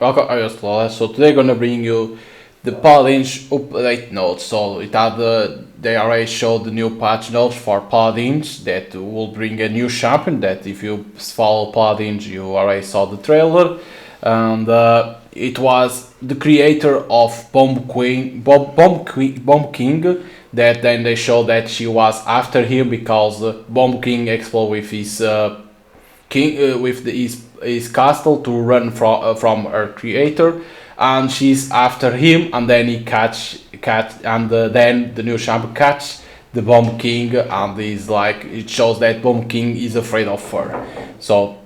Okay, so today gonna bring you the Paladins update notes. So it had they already showed the new patch notes for Paladins that will bring a new champion. That if you follow Paladins, you already saw the trailer, and it was the creator of Bomb King. That then they showed that she was after him because Bomb King exploded with his his castle to run from her creator, and she's after him, and then he then the new champion catch the Bomb King, and he's like, it shows that Bomb King is afraid of her. So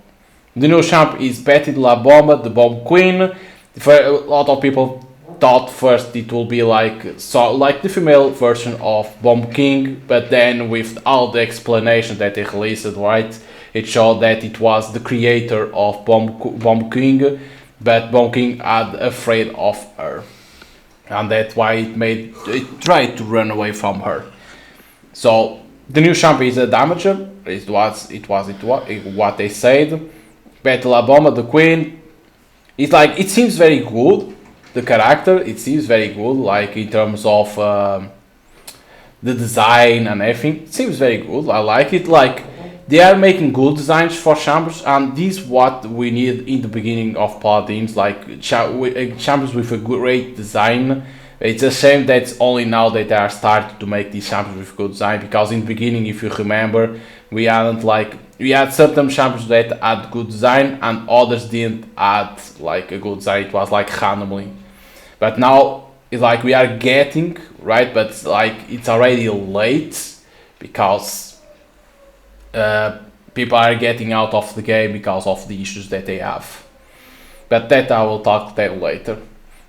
the new champ is Betty La Bomba, the Bomb Queen. For a lot of people thought first it will be like the female version of Bomb King, but then with all the explanation that they released, right, it showed that it was the creator of Bomb King, but Bomb King had afraid of her, and that's why it tried to run away from her. So the new champion is a damager. It was what they said. Battle La Bomba, the queen. It's like, it seems very good. The character, it seems very good, like in terms of the design and everything. It seems very good. I like it. Like, they are making good designs for champions, and this is what we need in the beginning of Paladins, like champions with a great design. It's a shame that only now that they are starting to make these champions with good design, because in the beginning, if you remember, we had certain champions that had good design and others didn't add like a good design. It was like randomly. But now it's like we are getting, right, but it's like it's already late because people are getting out of the game because of the issues that they have. But that I will talk that later.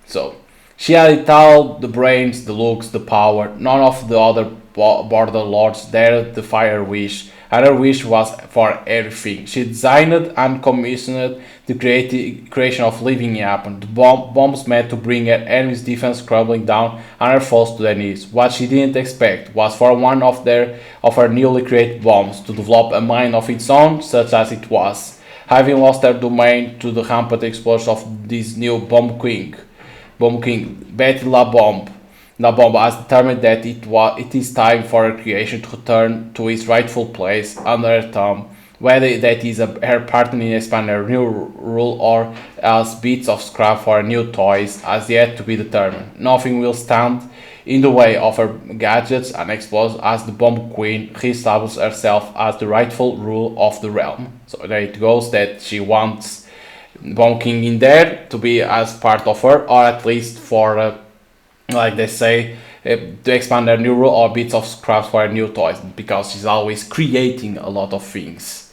So she had it all: the brains, the looks, the power. None of the other border lords dared the fire wish. Her wish was for everything. She designed and commissioned the creation of living weapons. The bombs meant to bring her enemy's defense crumbling down and her foes to their knees. What she didn't expect was for one of her newly created bombs to develop a mind of its own, such as it was. Having lost her domain to the rampant explosion of this new Bomb King, Betty La Bomba has determined that it is time for her creation to return to its rightful place under her thumb. Whether that is her partner in expanding her new rule or as bits of scrap for her new toys has yet to be determined. Nothing will stand in the way of her gadgets and explosions as the Bomb Queen reestablishes herself as the rightful ruler of the realm. So there it goes, that she wants Bomb King in there to be as part of her, or at least for like they say, to expand her new rule or bits of scraps for her new toys, because she's always creating a lot of things.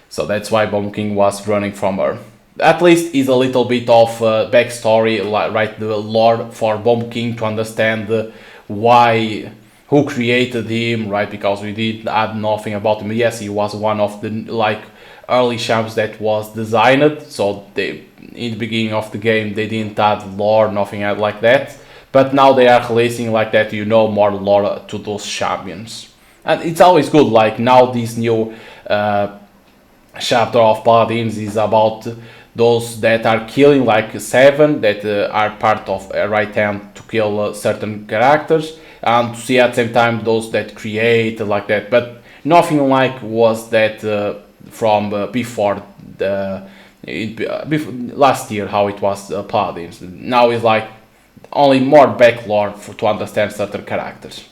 So that's why Bomb King was running from her. At least is a little bit of backstory, right, the lore for Bomb King, to understand who created him, right, because we did add nothing about him. Yes, he was one of the early champs that was designed, so in the beginning of the game they didn't add lore, nothing like that. But now they are releasing like that, more lore to those champions. And it's always good, like now this new chapter of Paladins is about those that are killing, like 7 that are part of a right hand to kill certain characters, and to see at the same time those that create like that. But nothing like was that from before last year, how it was Paladins. Now it's like only more backlore to understand certain characters.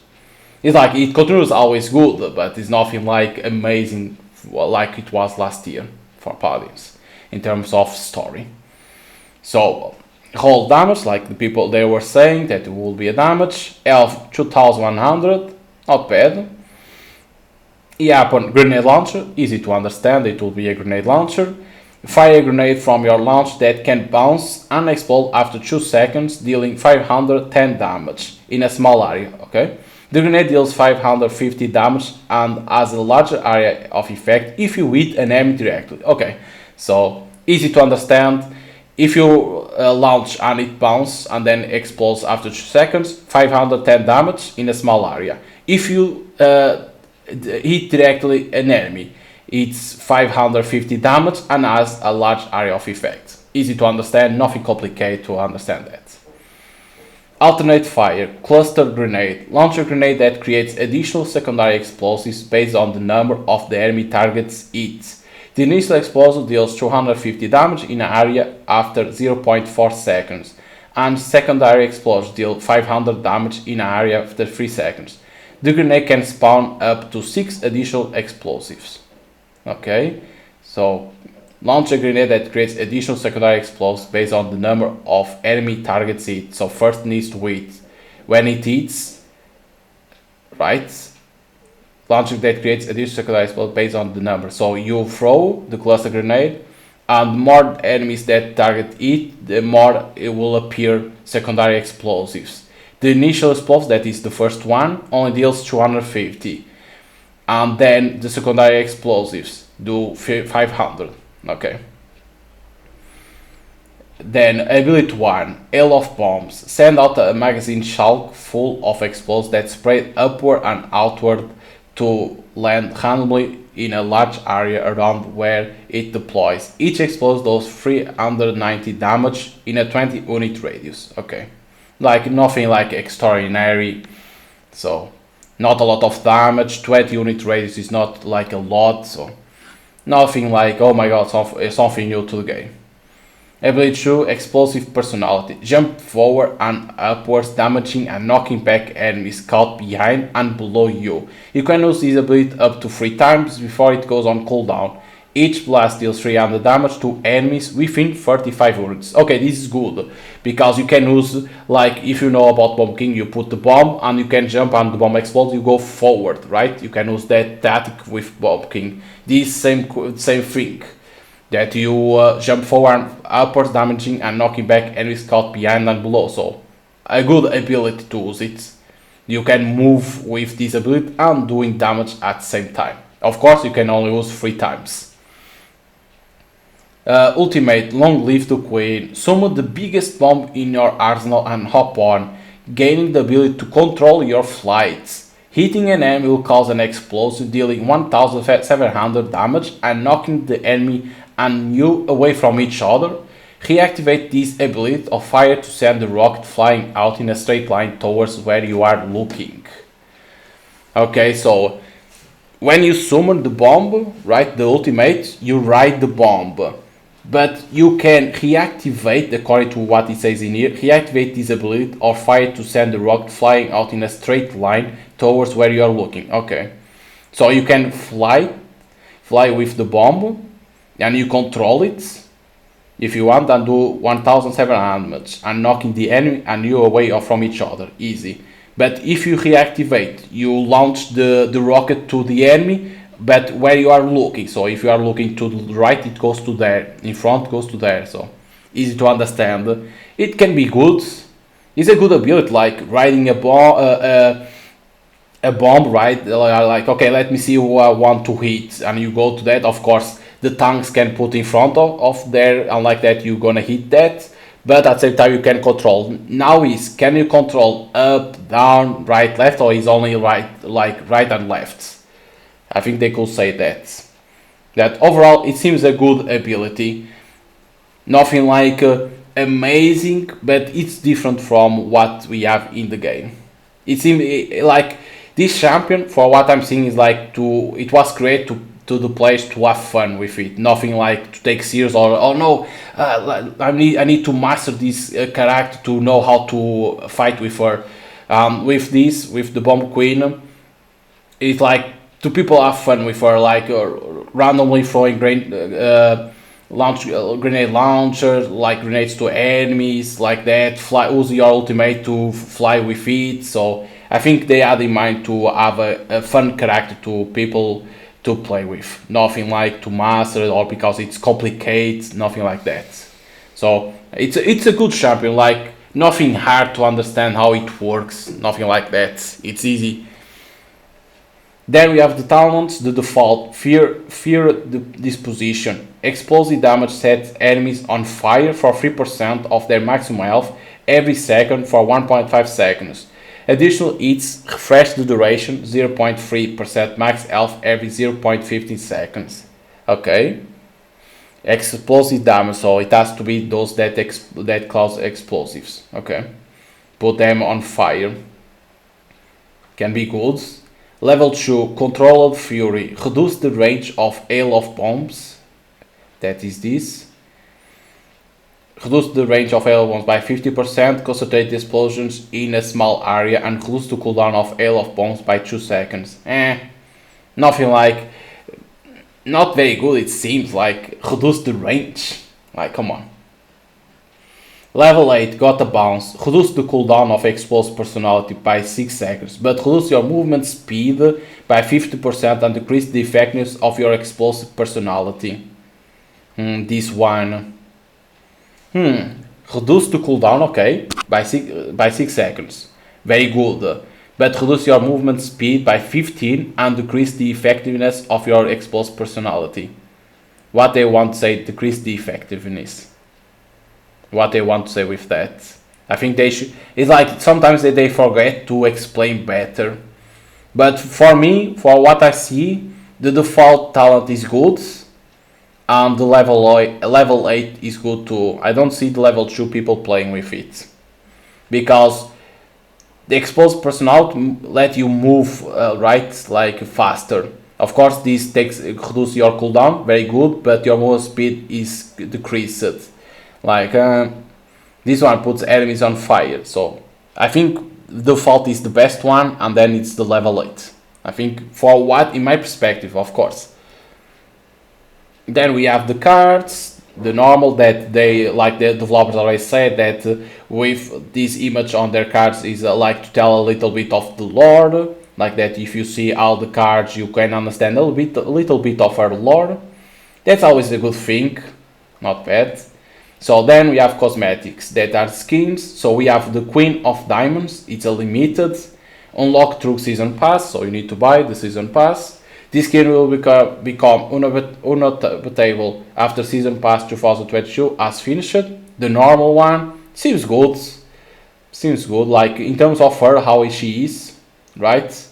It's like it continues always good, but it's nothing like amazing like it was last year for Paladins in terms of story. So whole damage, like the people they were saying that it will be a damage, Elf 2100, not bad. Yapon grenade launcher, easy to understand, it will be a grenade launcher. Fire a grenade from your launch that can bounce and explode after 2 seconds, dealing 510 damage in a small area, okay? The grenade deals 550 damage and has a larger area of effect if you hit an enemy directly. Okay, so easy to understand. If you launch and it bounces and then explodes after 2 seconds, 510 damage in a small area. If you hit directly an enemy It's 550 damage and has a large area of effect. Easy to understand, nothing complicated to understand that. Alternate fire, cluster grenade, launch a grenade that creates additional secondary explosives based on the number of the enemy targets hit. The initial explosive deals 250 damage in an area after 0.4 seconds, and secondary explosions deal 500 damage in an area after 3 seconds. The grenade can spawn up to 6 additional explosives. Okay, so launch a grenade that creates additional secondary explosives based on the number of enemy targets hit. So first needs to hit. When it hits, right? Launch a grenade that creates additional secondary explosives based on the number. So you throw the cluster grenade, and the more enemies that target it, the more it will appear secondary explosives. The initial explosive, that is the first one, only deals 250. And then the secondary explosives do 500. Okay. Then ability 1, Hail of Bombs. Send out a magazine chock full of explosives that spread upward and outward to land randomly in a large area around where it deploys. Each explosive does 390 damage in a 20 unit radius. Okay. Like nothing like extraordinary. So not a lot of damage. 20 unit radius is not like a lot. So nothing like, oh my god, something new to the game. Ability 2, Explosive Personality. Jump forward and upwards, damaging and knocking back enemies caught behind and below you. You can use this ability up to 3 times before it goes on cooldown. Each blast deals 300 damage to enemies within 35 units. Okay, this is good, because you can use, like, if you know about Bomb King, you put the bomb and you can jump and the bomb explodes, you go forward, right? You can use that tactic with Bomb King. This same thing. That you jump forward, upwards, damaging and knocking back enemies caught behind and below. So a good ability to use it. You can move with this ability and doing damage at the same time. Of course, you can only use 3 times. Ultimate, Long Live the Queen. Summon the biggest bomb in your arsenal and hop on, gaining the ability to control your flights. Hitting an enemy will cause an explosion, dealing 1700 damage and knocking the enemy and you away from each other. Reactivate this ability of fire to send the rocket flying out in a straight line towards where you are looking. Okay, so when you summon the bomb, right, the ultimate, you ride the bomb. But you can reactivate, according to what it says in here, reactivate this ability of fire to send the rocket flying out in a straight line towards where you are looking. Okay, so you can fly with the bomb, and you control it if you want, and do 1700 damage and knocking the enemy and you away or from each other, easy. But if you reactivate, you launch the rocket to the enemy, but where you are looking. So if you are looking to the right, it goes to there, in front goes to there. So easy to understand. It can be good. It's a good ability, like riding a bomb, right? Like, okay, let me see who I want to hit, and you go to that. Of course, the tanks can put in front of there, and like that you're gonna hit that. But at the same time you can control. Now can you control up, down, right, left, or is only right, like right and left? I think they could say that. That overall it seems a good ability. Nothing like amazing, but it's different from what we have in the game. It seems like this champion, for what I'm seeing, is like it was created to the players to have fun with it. Nothing like to take serious or, oh no, I need to master this character to know how to fight with her. With the Bomb Queen, it's like to people have fun with her, like randomly throwing grenade launchers, like grenades to enemies, like that. Use your ultimate to fly with it. So I think they had in mind to have a fun character to people to play with. Nothing like to master or because it's complicated, nothing like that. So it's a good champion, like nothing hard to understand how it works, nothing like that. It's easy. Then we have the talents, the default, fear disposition. Explosive damage sets enemies on fire for 3% of their maximum health every second for 1.5 seconds. Additional hits refresh the duration 0.3% max health every 0.15 seconds. Okay. Explosive damage, so it has to be those that cause explosives. Okay. Put them on fire. Can be good. Level 2, Controlled Fury. Reduce the range of hail of bombs. That is this. Reduce the range of hail bombs by 50%, concentrate the explosions in a small area, and reduce the cooldown of hail of bombs by 2 seconds. Nothing like... Not very good, it seems like. Reduce the range. Like, come on. Level 8, Got a Bounce. Reduce the cooldown of Explosive Personality by 6 seconds, but reduce your movement speed by 50% and decrease the effectiveness of your Explosive Personality. This one. Reduce the cooldown, okay, by 6 seconds. Very good. But reduce your movement speed by 15 and decrease the effectiveness of your Explosive Personality. What they want to say, decrease the effectiveness. What they want to say with that. I think they should... It's like sometimes they forget to explain better. But for me, for what I see, the default talent is good. And the level 8 is good too. I don't see the level 2 people playing with it. Because the explosive personality let you move right, like faster. Of course, this reduce your cooldown, very good, but your movement speed is decreased. Like this one puts enemies on fire. So I think the default is the best one, and then it's the level 8. I think for what, in my perspective, of course. Then we have the cards, the normal that they, like the developers already said, that with this image on their cards is like to tell a little bit of the lore, like that if you see all the cards you can understand a little bit of her lore. That's always a good thing, not bad. So then we have cosmetics that are skins. So we have the Queen of Diamonds, it's a limited, unlocked through Season Pass, so you need to buy the Season Pass. This skin will become unobtainable after Season Pass 2022 has finished. The normal one seems good. Like in terms of her, how she is, right?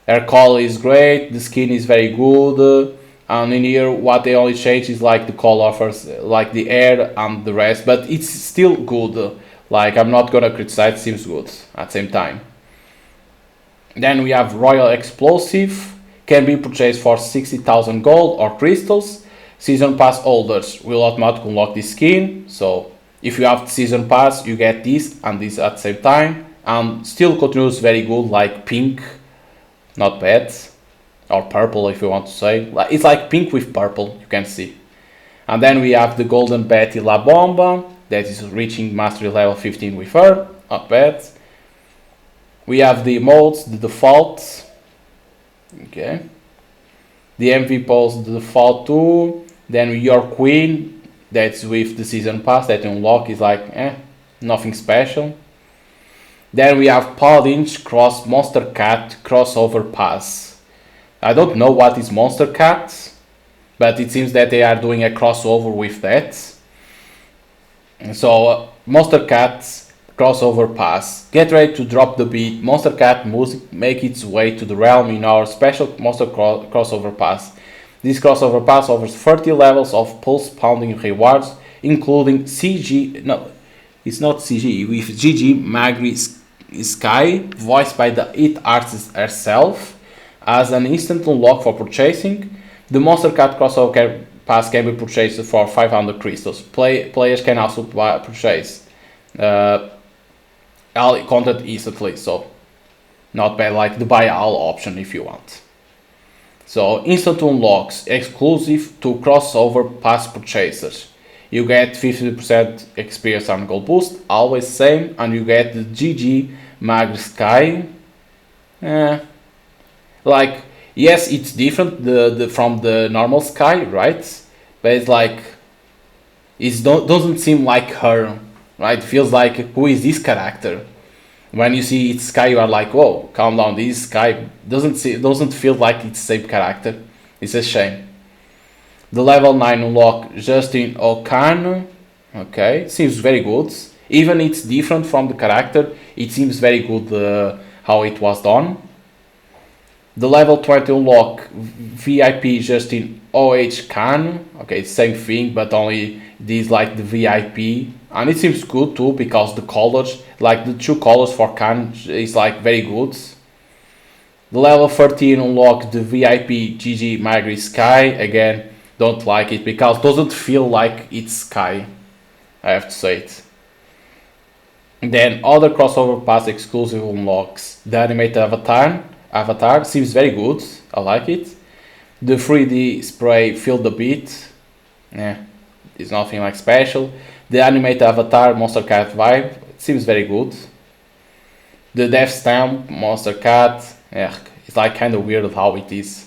Her color is great. The skin is very good. And in here, what they only change is like the color first, like the hair and the rest. But it's still good. Like I'm not gonna criticize. It seems good at the same time. Then we have Royal Explosive. Can be purchased for 60,000 gold or crystals. Season Pass holders will automatically unlock this skin. So if you have the Season Pass, you get this and this at the same time. And still continues very good, like pink, not bad. Or purple if you want to say. It's like pink with purple, you can see. And then we have the Golden Betty La Bomba. That is reaching mastery level 15 with her, not bad. We have the emotes, the default. Okay. The MV pose, the default too. Then your queen, that's with the Season Pass that you unlock, is like nothing special. Then we have Paladins Monstercat Crossover Pass. I don't know what is Monstercat, but it seems that they are doing a crossover with that. So Monstercat Crossover Pass. Get ready to drop the beat. Monstercat music make its way to the realm in our special Monster Crossover Pass. This Crossover Pass offers 30 levels of pulse pounding rewards, including CG. No, it's not CG. With GG Magri Sky, voiced by the hit artist herself, as an instant unlock for purchasing. The Monstercat Crossover Pass can be purchased for 500 crystals. Players can also purchase all content instantly, so not bad, like the buy all option if you want. So instant unlocks exclusive to crossover pass purchasers. You get 50% experience and gold boost, always same, and you get the GG Mag Sky. Like yes, it's different from the normal Sky, right? But it's like doesn't seem like her. Right, it feels like, who is this character? When you see it's Sky, you are like, whoa, calm down. This Sky doesn't feel like it's the same character. It's a shame. The level 9 unlock Justin O'Connor. Okay, seems very good. Even it's different from the character, it seems very good how it was done. The level 20 unlock VIP just in OH can. Okay, same thing, but only this like the VIP. And it seems good too, because the colors, like the two colors for can is like very good. The level 13 unlock the VIP GG Magri Sky. Again, don't like it because it doesn't feel like it's Sky. I have to say it. Then other crossover pass exclusive unlocks. The animated avatar seems very good. I like it. The 3D spray Feel the Beat. Yeah, it's nothing like special. The animated avatar Monstercat vibe. It seems very good. The Death Stamp Monstercat. Yeah, it's like kind of weird how it is.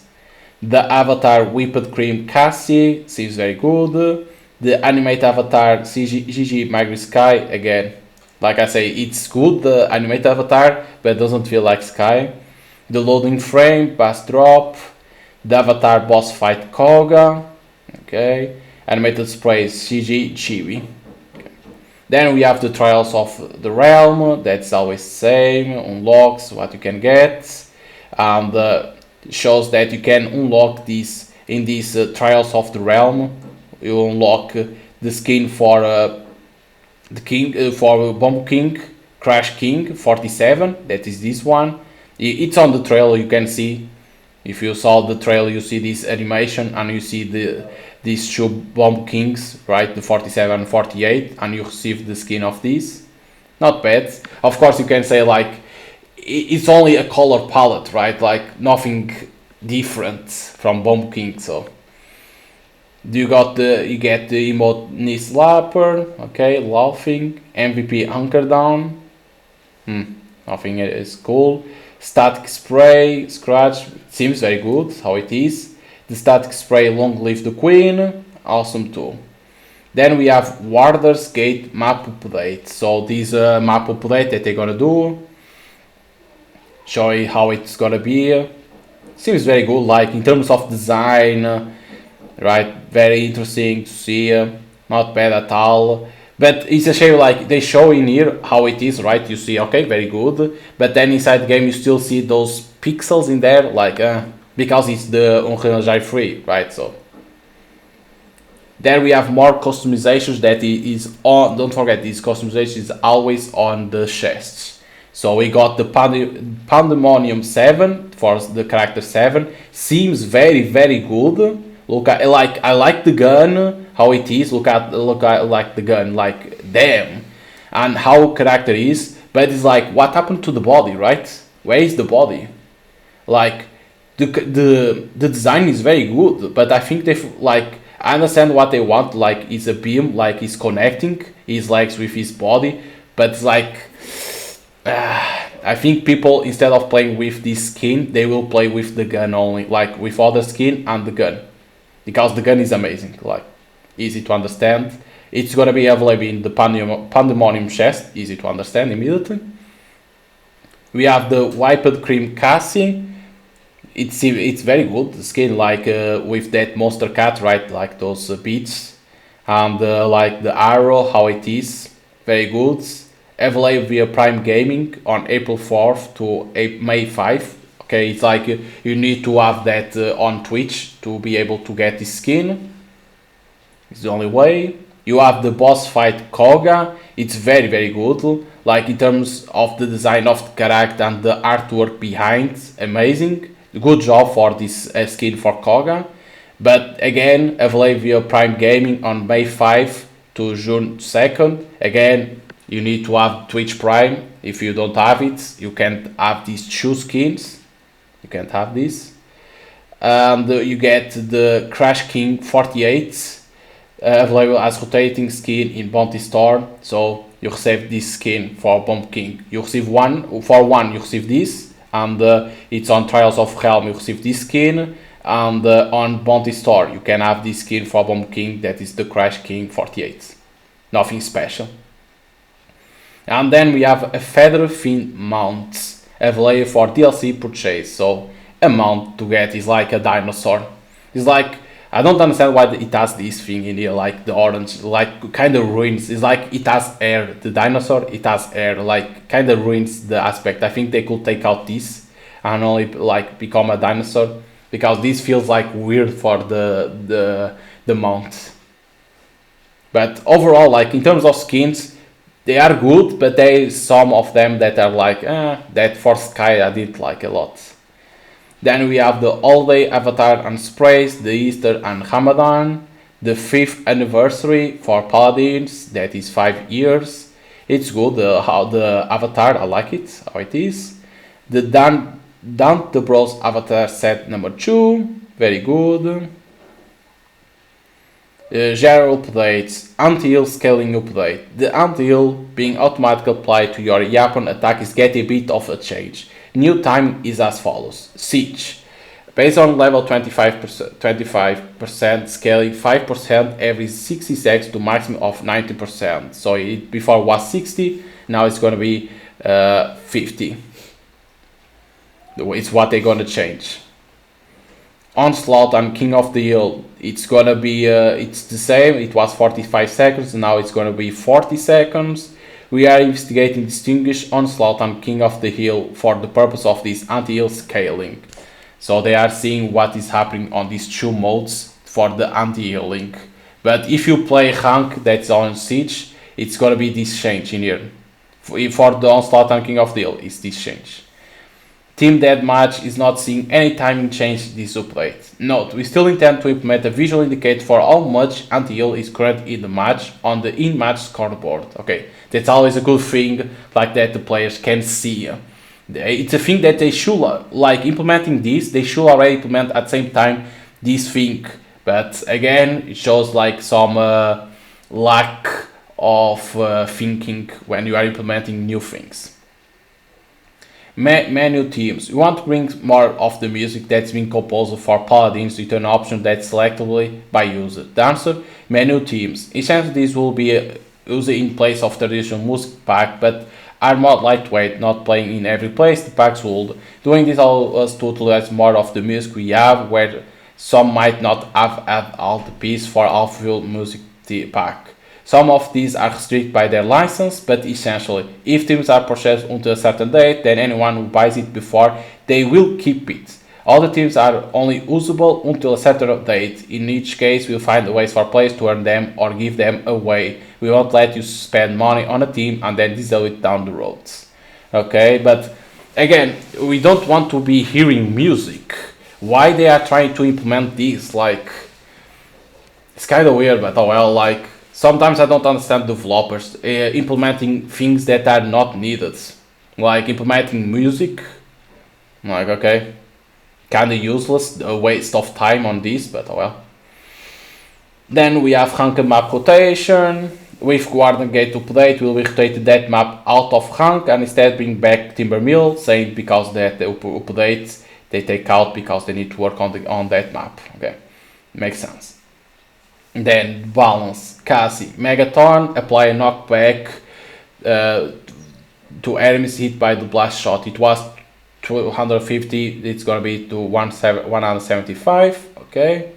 The avatar Whipped Cream Cassie seems very good. The animated avatar GG Magri Sky, again, like I say, it's good, the animated avatar, but it doesn't feel like Sky. The loading frame, pass drop. The avatar boss fight Koga. Okay. Animated sprays CG Chibi. Okay. Then we have the trials of the realm, that's always the same, unlocks what you can get. And shows that you can unlock this in these trials of the realm. You unlock the skin for the king for Bomb King, Crash King 47. That is this one. It's on the trailer. You can see. If you saw the trailer, you see this animation, and you see these two Bomb Kings, right? The 47 and 48, and you receive the skin of this. Not bad. Of course, you can say like it's only a color palette, right? Like nothing different from Bomb King. So you get the emote knee slapper, okay, laughing, MVP anchor down. Nothing is cool. Static spray, scratch, seems very good how it is. The static spray long live the queen, awesome too. Then we have Warder's Gate map update. So this map update that they're gonna do, show you how it's gonna be. Seems very good, like in terms of design, right? Very interesting to see, not bad at all. But it's a shame, like they show in here how it is, right? You see, okay, very good. But then inside the game, you still see those pixels in there, like because it's the Unreal Engine 3, right? So there we have more customizations that is on. Don't forget, this customization is always on the chests. So we got the Pandemonium 7 for the character 7. Seems very good. Look at I like the gun, how it is. Look at like the gun, like damn, and how character is. But it's like, what happened to the body, right? Where is the body? Like the design is very good, but I think they like, I understand what they want. Like it's a beam, like he's connecting his legs with his body, but it's like. I think people, instead of playing with this skin, they will play with the gun only, like with other skin and the gun, because the gun is amazing, like easy to understand. It's gonna be available in the Pandemonium chest, easy to understand immediately. We have the Wiped Cream Cassie. It's very good, the skin, like with that monster cat, right, like those beats, and like the arrow, how it is, very good. Available via Prime Gaming on April 4th to May 5th. Okay, it's like you need to have that on Twitch to be able to get this skin. It's the only way. You have the boss fight Koga. It's very good. Like in terms of the design of the character and the artwork behind, amazing. Good job for this skin for Koga. But again, available via Prime Gaming on May 5th to June 2nd. Again, you need to have Twitch Prime. If you don't have it, you can't have these two skins. You can't have this. And you get the Crash King 48 available as rotating skin in Bounty Store. So you receive this skin for Bomb King. You receive one, for one you receive this, and it's on Trials of Realm you receive this skin, and on Bounty Store you can have this skin for Bomb King, that is the Crash King 48. Nothing special. And then we have a Feather Fin mount available for DLC purchase. So a mount to get is like a dinosaur. It's like, I don't understand why it has this thing in here, like the orange, like kind of ruins. It's like it has air. The dinosaur, it has air, like kind of ruins the aspect. I think they could take out this and only like become a dinosaur, because this feels like weird for the mount. But overall, like in terms of skins, they are good, but there is some of them that are like, that for Sky I did like a lot. Then we have the holiday avatar and sprays, the Easter and Ramadan, the 5th anniversary for Paladins, that is 5 years. It's good, how the avatar, I like it, how it is. The Down the Bros avatar set number 2, very good. General updates, anti-heal scaling update. The anti-heal being automatically applied to your weapon attack is getting a bit of a change. New time is as follows. Siege. Based on level 25% scaling 5% every 60 seconds to maximum of 90%. So it before was 60, now it's going to be 50. It's what they're going to change. Onslaught and King of the Hill, it's gonna be it's the same. It was 45 seconds, now it's gonna be 40 seconds. We are investigating Distinguished Onslaught and King of the Hill for the purpose of this anti-heal scaling. So they are seeing what is happening on these two modes for the anti-healing. But if you play rank that's on Siege, it's gonna be this change in here. For the Onslaught and King of the Hill, it's this change. Team Deathmatch is not seeing any timing change this update. Note, we still intend to implement a visual indicator for how much anti-heal is current in the match on the in-match scoreboard. Okay, that's always a good thing, like that the players can see. It's a thing that they should, like implementing this, they should already implement at the same time this thing. But again, it shows like some lack of thinking when you are implementing new things. Menu themes. We want to bring more of the music that's been composed for Paladins with an option that's selectable by user. The answer, menu themes. Essentially, this will be used in place of traditional music pack, but are more lightweight, not playing in every place the packs would. Doing this allows us to utilize more of the music we have, where some might not have had all the piece for all full music pack. Some of these are restricted by their license, but essentially, if teams are purchased until a certain date, then anyone who buys it before, they will keep it. All the teams are only usable until a certain date. In each case, we'll find ways for players to earn them or give them away. We won't let you spend money on a team and then sell it down the road. Okay, but again, we don't want to be hearing music. Why they are trying to implement this? Like, it's kind of weird, but oh well, like, sometimes I don't understand developers implementing things that are not needed. Like implementing music. Like, okay, kinda useless, a waste of time on this, but oh well. Then we have ranked map rotation. With Guardian Gate update, we'll rotate that map out of rank and instead bring back Timber Mill, saying because that the update they take out because they need to work on that map. Okay, makes sense. Then balance, Cassie, Megaton, apply a knockback to enemies hit by the blast shot. It was 250, it's gonna be to 175, okay.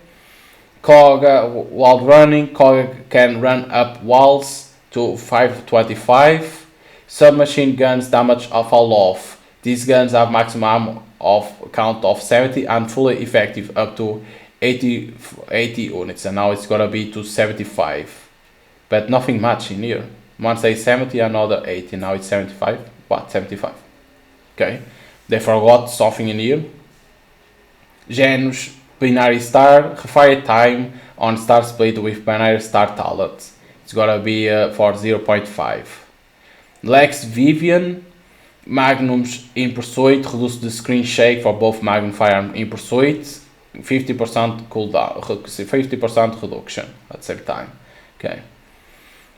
Koga, while running, Koga can run up walls to 525. Submachine guns damage of fall off. These guns have maximum of count of 70 and fully effective up to 80 units, and now it's gonna be to 75, but nothing much in here. One says 70, another 80, now it's 75. What? 75. Okay, they forgot something in here. Genus, binary star, fire time on star split with binary star talent. It's gonna be for 0.5. Lex Vivian, Magnums in Pursuit, reduce the screen shake for both Magnum Fire and in Pursuit. 50% cooldown, 50% reduction at the same time. Okay.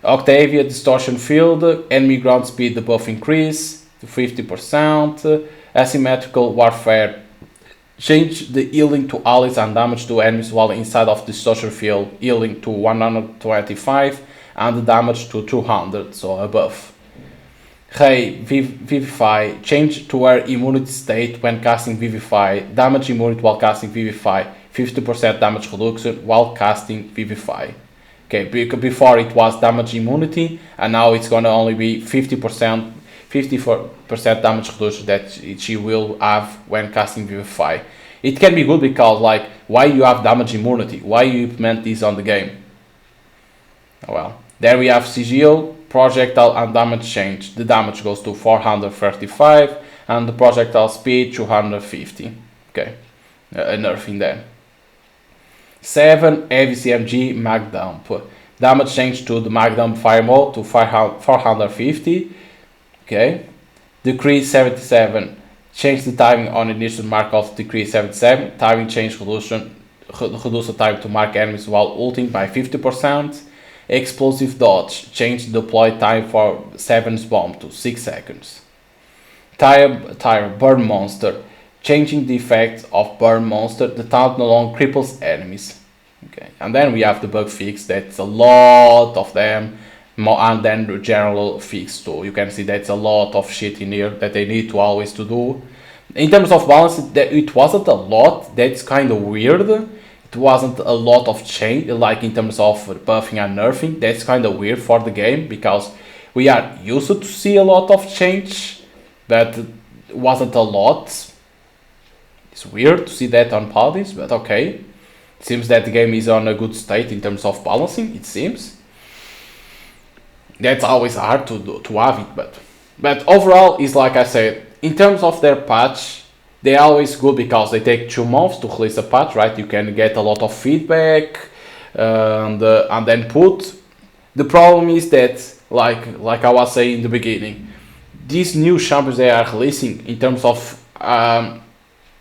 Octavia, Distortion Field, enemy ground speed debuff increase to 50%. Asymmetrical Warfare, change the healing to allies and damage to enemies while inside of Distortion Field, healing to 125 and the damage to 200, so above. Hey, Vivify, change to her immunity state when casting Vivify, damage immunity while casting Vivify, 50% damage reduction while casting Vivify. Okay, before it was damage immunity, and now it's gonna only be 54% damage reduction that she will have when casting Vivify. It can be good because, like, why you have damage immunity? Why you implement this on the game? Well, there we have Sigil, projectile and damage change. The damage goes to 435 and the projectile speed 250. Okay, a nerf in there. 7 heavy CMG mag dump. Damage change to the mag dump fire mode to 450. Okay. Decrease 77. Change the timing on initial mark of decrease 77. Timing change reduce the time to mark enemies while ulting by 50%. Explosive dodge. Change the deploy time for 7's bomb to 6 seconds. Tire burn monster. Changing the effect of burn monster. The taunt no longer cripples enemies. Okay, and then we have the bug fix. That's a lot of them. And then the general fix too. You can see that's a lot of shit in here that they need to always to do. In terms of balance, it wasn't a lot. That's kind of weird. It wasn't a lot of change, like in terms of buffing and nerfing. That's kind of weird for the game because we are used to see a lot of change, but it wasn't a lot. It's weird to see that on Paladins, but okay. It seems that the game is on a good state in terms of balancing, it seems. That's always hard to have it, but overall, it's like I said, in terms of their patch, they're always good because they take 2 months to release a patch, right? You can get a lot of feedback and then put. The problem is that, like I was saying in the beginning, these new champions they are releasing in terms of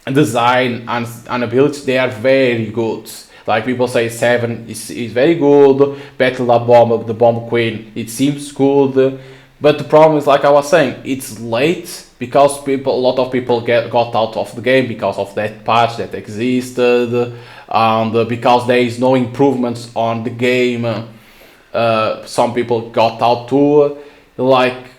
design and abilities, they are very good. Like people say 7 is very good, Battle of Bomb, the Bomb Queen, it seems good, but the problem is, like I was saying, it's late because a lot of people got out of the game because of that patch that existed, and because there is no improvements on the game, some people got out too. Like,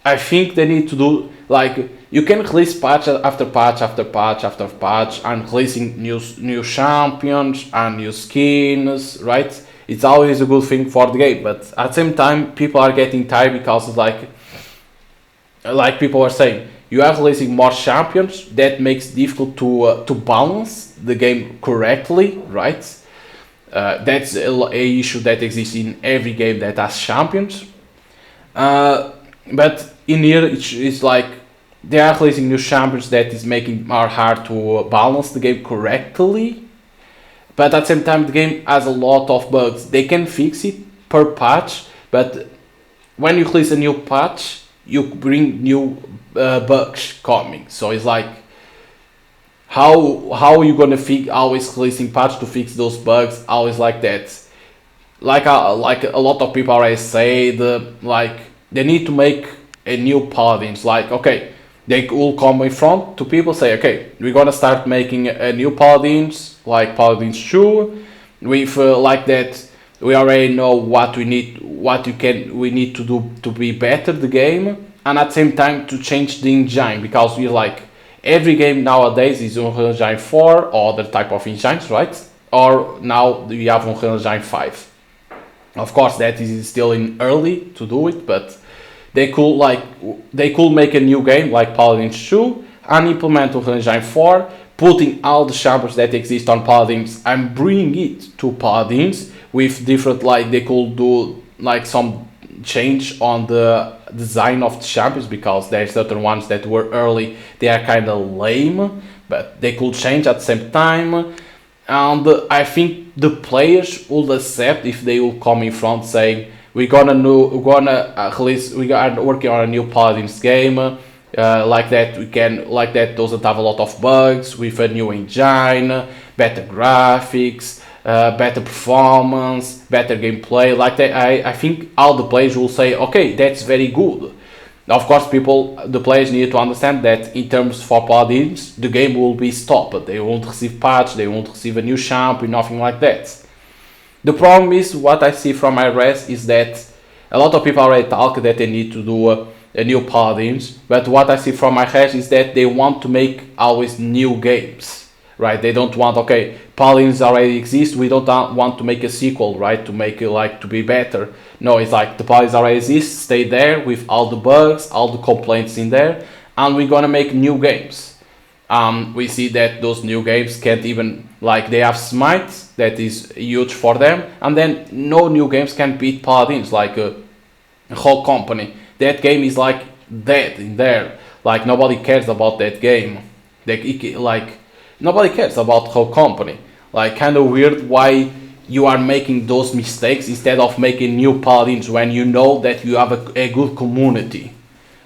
I think they need to do, like, you can release patch after patch after patch after patch and releasing new champions and new skins, right? It's always a good thing for the game, but at the same time, people are getting tired because it's like people are saying, you are releasing more champions, that makes it difficult to balance the game correctly, right? That's a issue that exists in every game that has champions. But in here, it's like they are releasing new champions that is making it more hard to balance the game correctly. But at the same time, the game has a lot of bugs. They can fix it per patch, but when you release a new patch, you bring new bugs coming. So it's like, how are you gonna always releasing patch to fix those bugs? Always like that. Like a lot of people already say, like they need to make a new Paladins. Like, okay, they will come in front to people, say, okay, we're gonna start making a new Paladins, like Paladins 2, with like that. We already know what we need, we need to do to be better the game, and at the same time to change the engine, because we're like, every game nowadays is Unreal Engine 4 or other type of engines, right? Or now we have Unreal Engine 5. Of course, that is still in early to do it, but they could make a new game like Paladins 2 and implement Unreal Engine 4, putting all the champions that exist on Paladins and bring it to Paladins with different, like they could do like some change on the design of the champions, because there are certain ones that were early, they are kind of lame, but they could change at the same time. And I think the players will accept if they will come in front saying, we are working on a new Paladins game, like that doesn't have a lot of bugs, with a new engine, better graphics, better performance, better gameplay, like that. I think all the players will say, okay, that's very good. Of course, the players need to understand that in terms for Paladins, the game will be stopped. They won't receive patch, they won't receive a new champion, nothing like that. The problem is, what I see from Hi-Rez is that a lot of people already talk that they need to do a new Paladins, but what I see from Hi-Rez is that they want to make always new games, right? They don't want, okay, Paladins already exist, we don't want to make a sequel, right, to make it like to be better. No, it's like the Paladins already exist, stay there with all the bugs, all the complaints in there, and we're gonna make new games. We see that those new games can't even, like, they have Smite, that is huge for them, and then no new games can beat Paladins, like a whole company. That game is like dead in there, like nobody cares about that game. Like nobody cares about whole company. Like kind of weird why you are making those mistakes instead of making new Paladins when you know that you have a good community.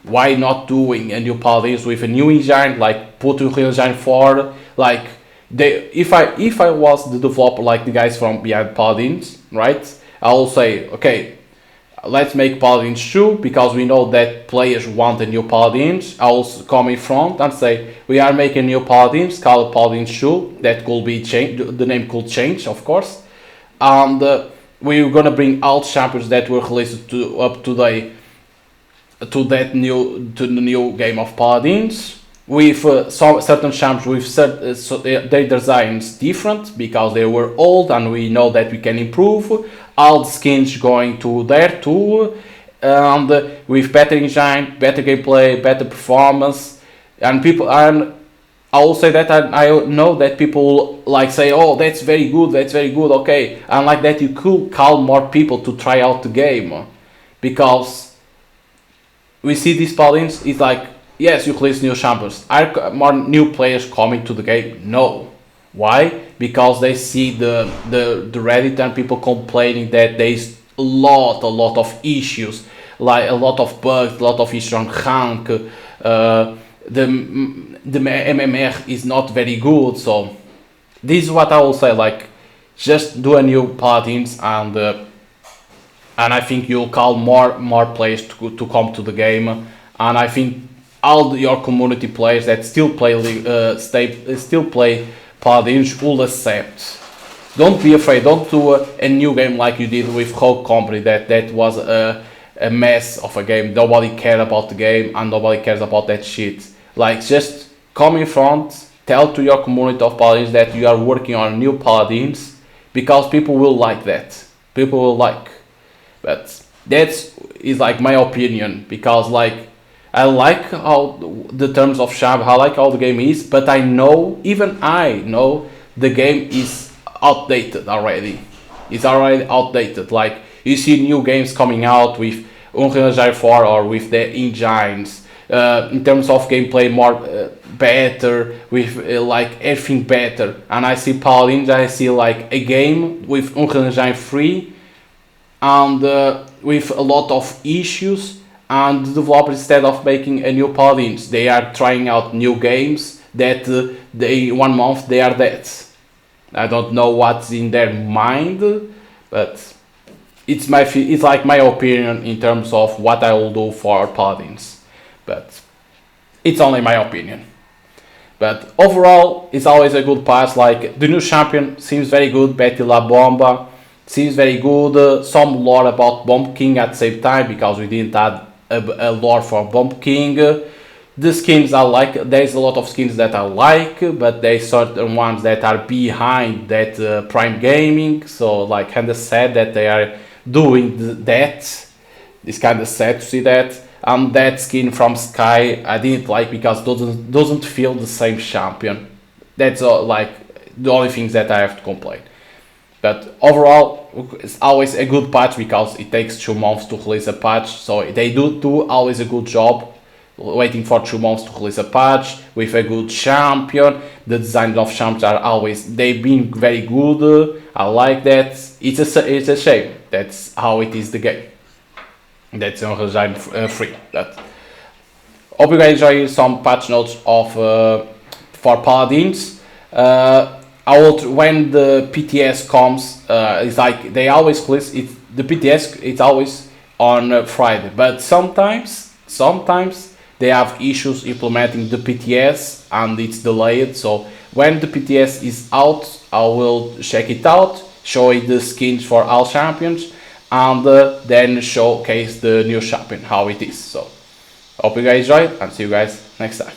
Why not doing a new Paladins with a new engine, like put Unreal Engine 4, like if I was the developer, like the guys from behind Paladins, right, I will say, okay, let's make Paladins 2 because we know that players want a new Paladins. I will come in front and say we are making new Paladins, called Paladins 2. That could be changed, the name could change, of course, and we're gonna bring all champions that were released up today to the new game of Paladins, with some certain champs with their designs different because they were old and we know that we can improve. All the skins going to there too, and with better engine, better gameplay, better performance, and I will say that I know that people like say, oh, that's very good, okay, and like that you could call more people to try out the game, because we see these Paladins, it's like, yes, you release new champions. Are more new players coming to the game? No. Why? Because they see the Reddit and people complaining that there's a lot of issues, like a lot of bugs, a lot of issues on rank. The MMR is not very good. So this is what I will say. Like, just do a new Paladins, and I think you'll call more players to come to the game, and I think all your community players that still play Paladins will accept. Don't be afraid. Don't do a new game like you did with Rogue Company. That was a mess of a game. Nobody cared about the game and nobody cares about that shit. Like, just come in front, tell to your community of Paladins that you are working on new Paladins, because people will like that. People will like. But is like my opinion, because like I like how the terms of Shab, I like how the game is, but I know the game is outdated already. It's already outdated. Like, you see new games coming out with Unreal Engine 4 or with the engines, in terms of gameplay more better, with like everything better, and I see Paladins, I see like a game with Unreal Engine 3 and with a lot of issues, and the developers, instead of making a new Paladins, they are trying out new games that they 1 month they are dead. I don't know what's in their mind, but it's like my opinion in terms of what I will do for Paladins, but it's only my opinion. But overall, it's always a good pass. Like, the new champion seems very good, Betty La Bomba. Seems very good. Some lore about Bomb King at the same time, because we didn't add a lore for Bomb King. The skins I like. There's a lot of skins that I like, but there's certain ones that are behind that Prime Gaming. So like, kinda sad that they are doing that. It's kinda sad to see that. And that skin from Sky I didn't like because doesn't feel the same champion. That's like the only things that I have to complain. But overall, it's always a good patch because it takes 2 months to release a patch. So they do always a good job waiting for 2 months to release a patch with a good champion. The designs of champions are always, they've been very good. I like that. It's a shame. That's how it is the game. That's on Design 3. That. Hope you guys enjoy some patch notes of for Paladins. When the PTS comes, it's like they always release it. The PTS it's always on Friday, but sometimes they have issues implementing the PTS and it's delayed. So when the PTS is out, I will check it out, show you the skins for all champions, and then showcase the new champion how it is. So hope you guys enjoyed and see you guys next time.